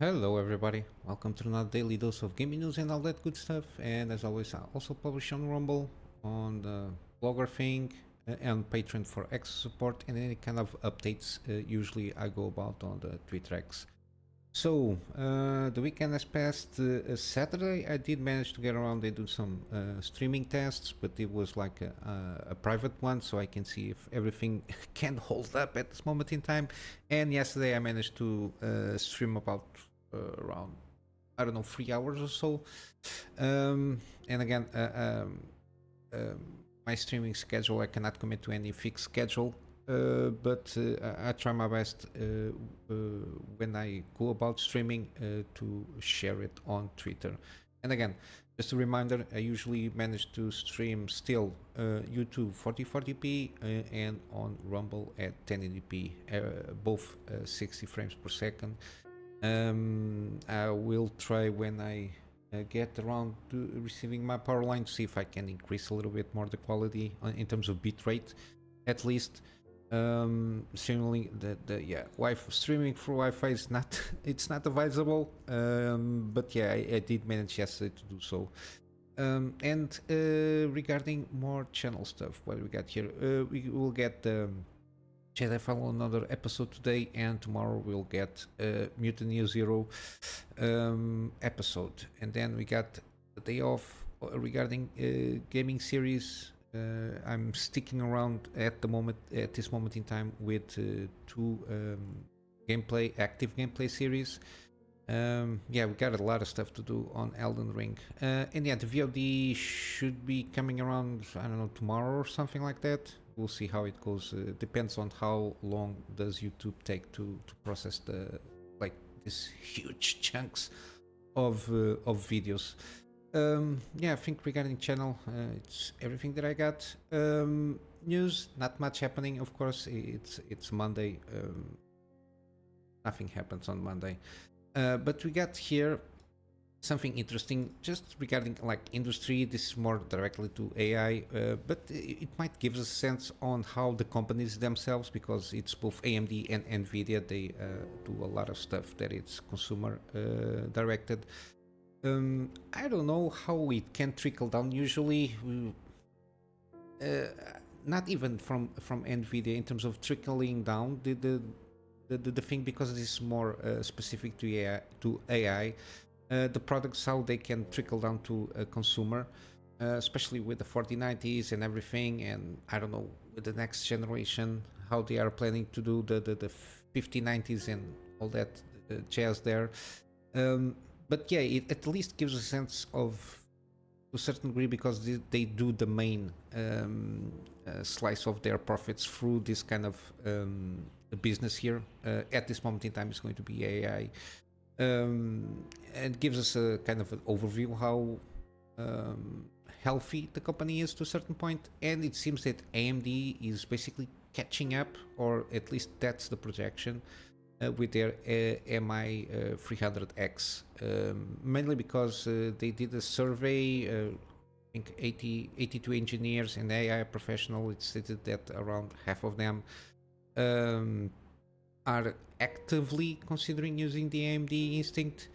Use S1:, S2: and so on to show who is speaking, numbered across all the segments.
S1: Hello everybody, welcome to another daily dose of gaming news and all that good stuff. And as always, I also publish on Rumble, on the blogger thing, and Patreon for extra support and any kind of updates. Usually I go about on the Twitter X. So the weekend has passed. Saturday I did manage to get around and do some streaming tests, but it was like a private one, so I can see if everything can hold up at this moment in time. And yesterday I managed to stream about around, I don't know, 3 hours or so. And again, my streaming schedule, I cannot commit to any fixed schedule. But I try my best when I go about streaming to share it on Twitter. And again, just a reminder, I usually manage to stream still YouTube 4040p and on Rumble at 1080p, both 60 frames per second. I will try when I get around to receiving my power line to see if I can increase a little bit more the quality in terms of bitrate, at least. Certainly the streaming through Wi-Fi is not it's not advisable, but yeah, I did manage yesterday to do so. And regarding more channel stuff, what we got here, we will get Jedi Fallen another episode today, and tomorrow we'll get Mutant Year Zero episode, and then we got the day off regarding gaming series. I'm sticking around at this moment in time with two active gameplay series. Yeah, we got a lot of stuff to do on Elden Ring. And yeah, the VOD should be coming around, I don't know, tomorrow or something like that. We'll see how it goes. Depends on how long does YouTube take to process these huge chunks of videos. Yeah, I think regarding channel, it's everything that I got. News, not much happening. Of course, it's Monday. Nothing happens on Monday. But we got here something interesting just regarding like industry. This is more directly to AI, but it might give us a sense on how the companies themselves, because it's both AMD and NVIDIA, they do a lot of stuff that it's consumer directed. I don't know how it can trickle down. Usually, not even from NVIDIA in terms of trickling down the thing, because this is more specific to AI. The products, how they can trickle down to a consumer, especially with the 4090s and everything. And I don't know with the next generation how they are planning to do the 5090s and all that jazz there. But yeah, it at least gives a sense of, to a certain degree, because they do the main slice of their profits through this kind of business here. At this moment in time, it's going to be AI. And gives us a kind of an overview how healthy the company is to a certain point. And it seems that AMD is basically catching up, or at least that's the projection, with their MI300X, mainly because they did a survey. I think 82 engineers and AI professionals. It stated that around half of them are actively considering using the AMD Instinct,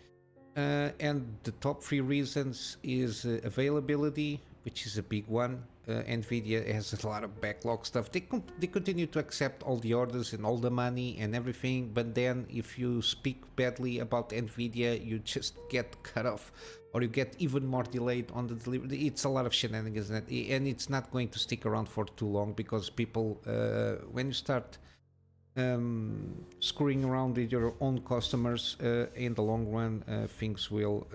S1: and the top three reasons is availability, which is a big one. NVIDIA has a lot of backlog stuff. They continue to accept all the orders and all the money and everything, but then if you speak badly about NVIDIA, you just get cut off, or you get even more delayed on the delivery. It's a lot of shenanigans, and it's not going to stick around for too long, because people, when you start screwing around with your own customers, in the long run, things will,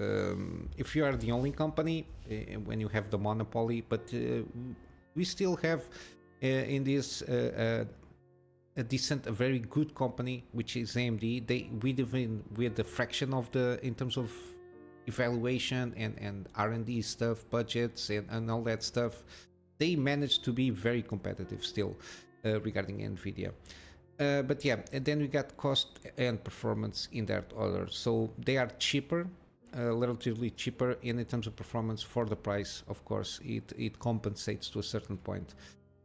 S1: if you are the only company, when you have the monopoly. But we still have in this a very good company, which is AMD. We even with the fraction of in terms of evaluation and R&D stuff, budgets and all that stuff, they managed to be very competitive still regarding NVIDIA. But yeah, and then we got cost and performance in that order. So they are cheaper, relatively cheaper in terms of performance for the price. Of course, it compensates to a certain point.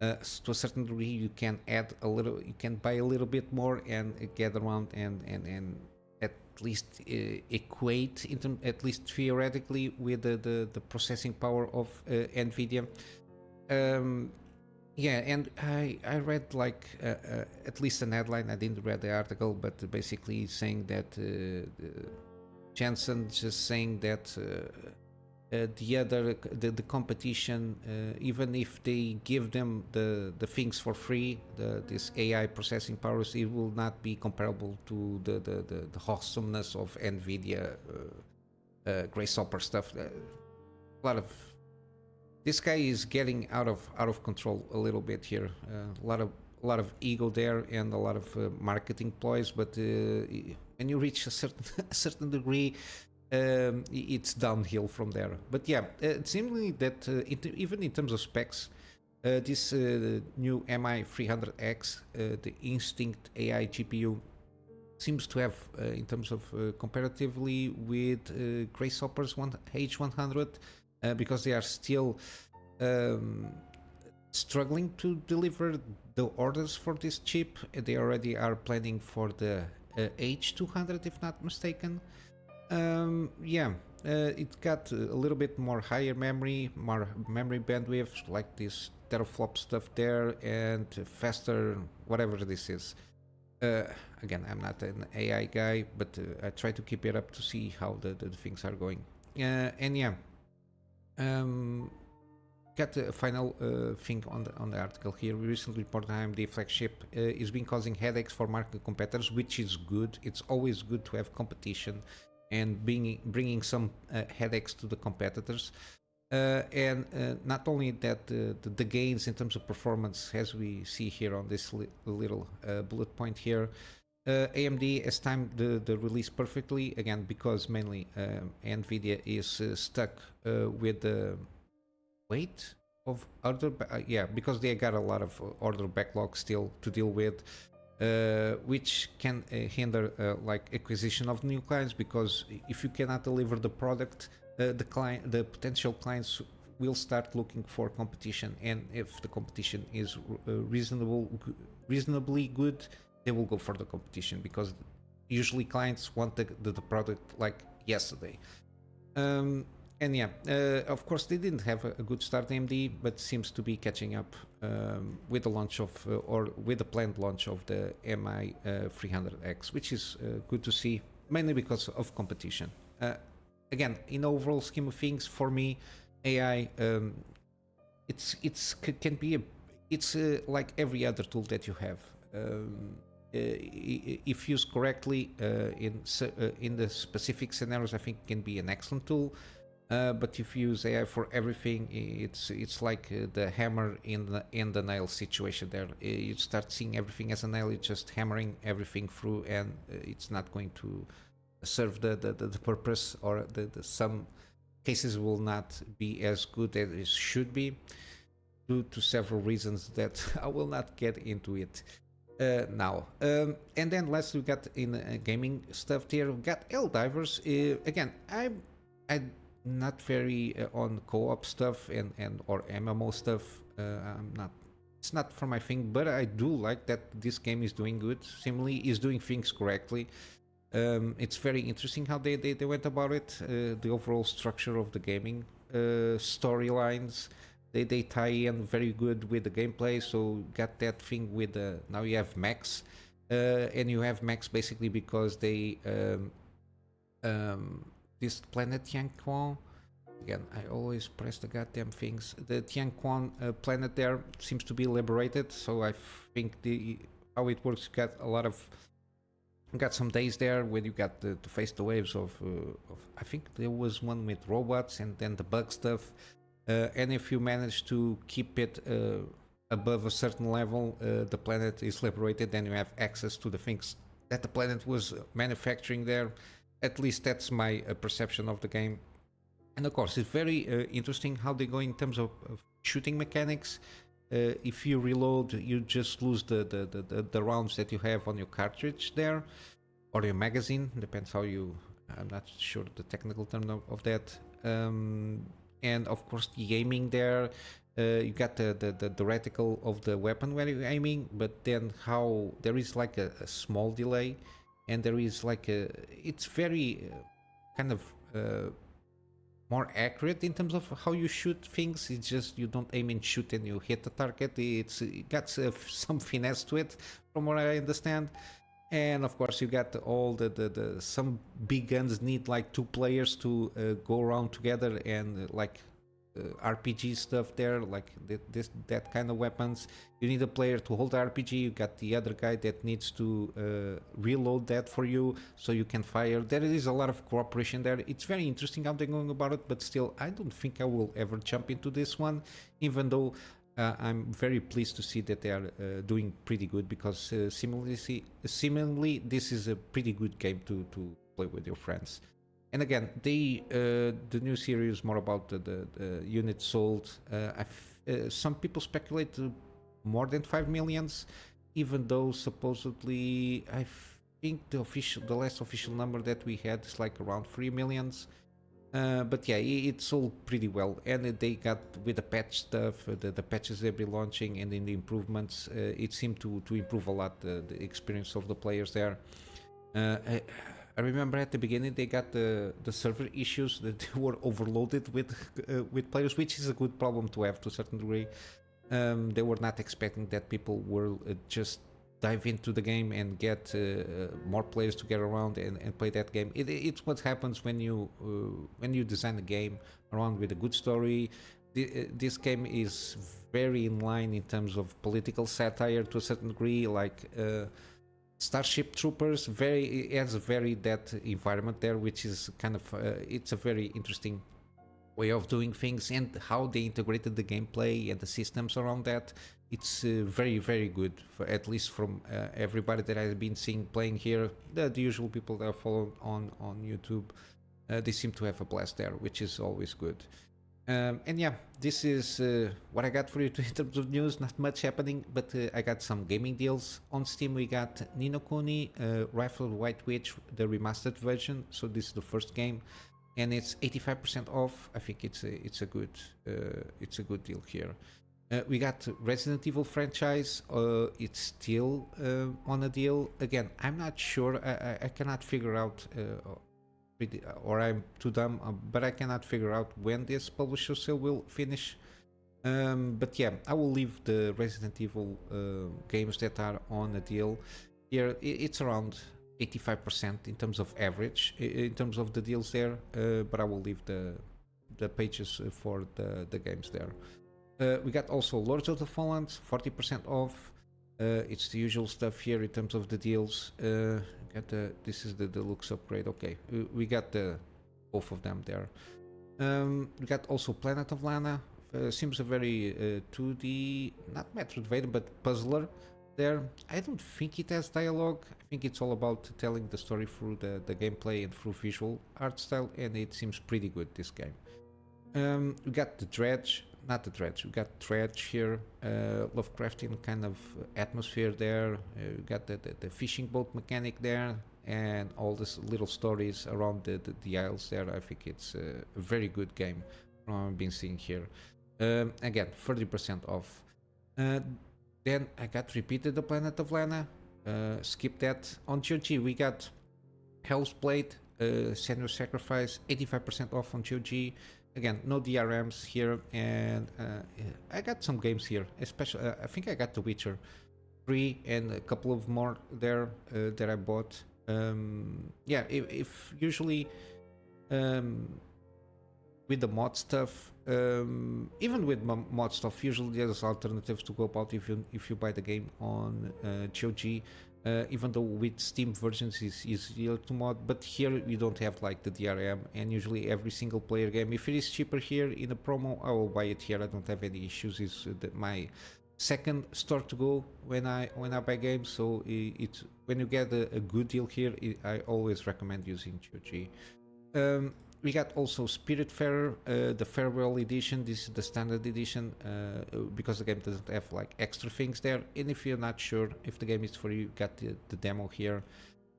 S1: To a certain degree, you can add a little, you can buy a little bit more and get around and at least equate, at least theoretically, with the processing power of NVIDIA. Um, yeah, and I read like at least an headline. I didn't read the article, but basically saying that Jensen just saying that the competition, even if they give them the things for free, this AI processing powers, it will not be comparable to the awesomeness of NVIDIA Grasshopper stuff. A lot of this guy is getting out of control a little bit here. A lot of ego there and a lot of marketing ploys. But when you reach a certain a certain degree, it's downhill from there. But yeah, it seems that even in terms of specs, this new MI300X, the Instinct AI GPU, seems to have, in terms of comparatively with Grasshopper's H100, because they are still struggling to deliver the orders for this chip. They already are planning for the H200, if not mistaken. Yeah, it got a little bit more higher memory, more memory bandwidth, like this teraflop stuff there, and faster, whatever this is. Again, I'm not an AI guy, but I try to keep it up to see how the things are going. And yeah, got a final thing on the article here. We recently reported AMD flagship is been causing headaches for market competitors, which is good. It's always good to have competition and bringing some headaches to the competitors. And not only that, the gains in terms of performance, as we see here on this little bullet point here, AMD has timed the release perfectly, again, because mainly NVIDIA is stuck with the weight of order, yeah, because they got a lot of order backlog still to deal with, which can hinder like acquisition of new clients, because if you cannot deliver the product, the potential clients will start looking for competition, and if the competition is reasonably good, they will go for the competition, because usually clients want the product like yesterday. And yeah, of course they didn't have a good start, AMD, but seems to be catching up with the launch of, or with the planned launch of the MI300X, which is good to see, mainly because of competition. Again, in the overall scheme of things, for me, AI, it's like every other tool that you have. If used correctly in the specific scenarios, I think it can be an excellent tool. But if you use AI for everything, it's like the hammer in the nail situation there. You start seeing everything as a nail, it's just hammering everything through, and it's not going to serve the purpose, or some cases will not be as good as it should be, due to several reasons that I will not get into it now. And then lastly, we got in gaming stuff here, we got Helldivers. Again, I'm not very on co-op stuff and or MMO stuff. I'm not. It's not for my thing, but I do like that this game is doing good. Similarly, is doing things correctly. It's very interesting how they went about it. The overall structure of the gaming storylines, they tie in very good with the gameplay. So got that thing with now you have Max, and you have Max basically because they this planet Tianquan. Again, I always press the goddamn things. The Tianquan planet there seems to be liberated, so I think how it works, you got some days there where you got to face the waves of I think there was one with robots and then the bug stuff, and if you manage to keep it above a certain level, the planet is liberated, then you have access to the things that the planet was manufacturing there. At least that's my perception of the game. And of course, it's very interesting how they go in terms of shooting mechanics. If you reload, you just lose the rounds that you have on your cartridge there, or your magazine, depends how you, I'm not sure the technical term of that. And of course the aiming there, you got the reticle of the weapon where you're aiming, but then how there is like a small delay and there is like a, it's very kind of more accurate in terms of how you shoot things. It's just you don't aim and shoot and you hit the target. It got some finesse to it, from what I understand. And of course, you got all the some big guns need like two players to go around together, and RPG stuff there, like that kind of weapons. You need a player to hold the RPG. You got the other guy that needs to reload that for you, so you can fire. There is a lot of cooperation there. It's very interesting how they're going about it, but still, I don't think I will ever jump into this one, even though I'm very pleased to see that they are doing pretty good, because seemingly this is a pretty good game to play with your friends. And again, the new series is more about the units sold. Some people speculate more than 5 millions, even though supposedly I think the last official number that we had is like around 3 millions. But yeah, it sold pretty well, and they got with the patch stuff, the patches they've been launching, and in the improvements, it seemed to improve a lot the experience of the players there. I remember at the beginning they got the server issues, that they were overloaded with players, which is a good problem to have to a certain degree. They were not expecting that people will just dive into the game and get more players to get around and play that game. It's what happens when you design a game around with a good story. This game is very in line in terms of political satire to a certain degree, like Starship Troopers. It has a very that environment there, which is kind of it's a very interesting way of doing things, and how they integrated the gameplay and the systems around that. It's very, very good, at least from everybody that I've been seeing playing here. The usual people that I follow on YouTube, they seem to have a blast there, which is always good. And yeah, this is what I got for you in terms of news. Not much happening, but I got some gaming deals. On Steam, we got Ni no Kuni, Rifle White Witch, the remastered version. So this is the first game, and it's 85% off. I think it's a good deal here. We got Resident Evil franchise. It's still on a deal. Again, I'm not sure. I cannot figure out, or I'm too dumb, but I cannot figure out when this publisher sale will finish. But yeah, I will leave the Resident Evil games that are on a deal here. It's around 85% in terms of average, in terms of the deals there. But I will leave the pages for the games there. We got also Lords of the Fallen, 40% off. It's the usual stuff here in terms of the deals. This is the deluxe upgrade. Okay, we got both of them there. We got also Planet of Lana. Seems a very 2D, not Metroidvania, but puzzler there. I don't think it has dialogue. I think it's all about telling the story through the gameplay and through visual art style, and it seems pretty good, this game. We got the Dredge. Not the Dredge, we got Dredge here, Lovecraftian kind of atmosphere there. We got the fishing boat mechanic there, and all these little stories around the isles there. I think it's a very good game from what I've been seeing here. Again, 30% off. Then I got repeated the Planet of Lana. Skip that. On GOG we got hellblade, Senua's Sacrifice, 85% off on GOG. Again, no DRMs here, and I got some games here, especially I think I got The Witcher 3 and a couple of more there that I bought. Yeah, if usually with the mod stuff, even with mod stuff, usually there's alternatives to go about if you buy the game on GOG. Even though with Steam versions is easier to mod, but here you don't have like the DRM, and usually every single player game, if it is cheaper here in a promo, I will buy it here. I don't have any issues. It's my second store to go when I buy games, so it's when you get a good deal here, I always recommend using GOG. We got also Spiritfarer, the Farewell Edition. This is the standard edition because the game doesn't have like extra things there. And if you're not sure if the game is for you, you got the demo here.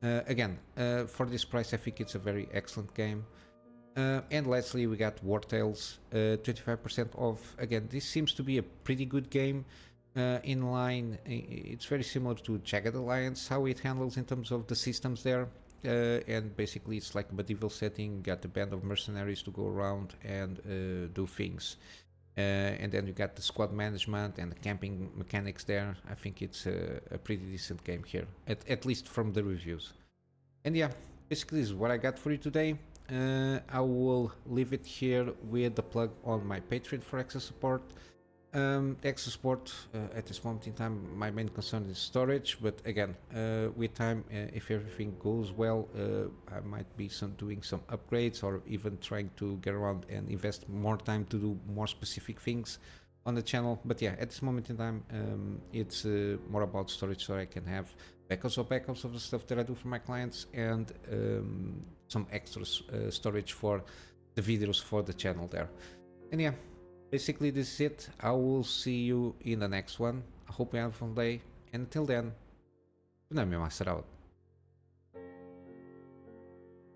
S1: Again, for this price, I think it's a very excellent game. And lastly, we got Wartales, 25% off. Again, this seems to be a pretty good game. in line. It's very similar to Jagged Alliance, how it handles in terms of the systems there. And basically it's like a medieval setting, got a band of mercenaries to go around and do things. And then you got the squad management and the camping mechanics there. I think it's a pretty decent game here, at least from the reviews. And yeah, basically this is what I got for you today. I will leave it here with the plug on my Patreon for extra support. Extra support at this moment in time, my main concern is storage, but again, with time, if everything goes well, I might be doing some upgrades or even trying to get around and invest more time to do more specific things on the channel. But yeah, at this moment in time, it's more about storage, so I can have backups of the stuff that I do for my clients, and some extra storage for the videos for the channel there. And yeah, basically this is it. I will see you in the next one. I hope you have a fun day, and until then, Kunamy Master out.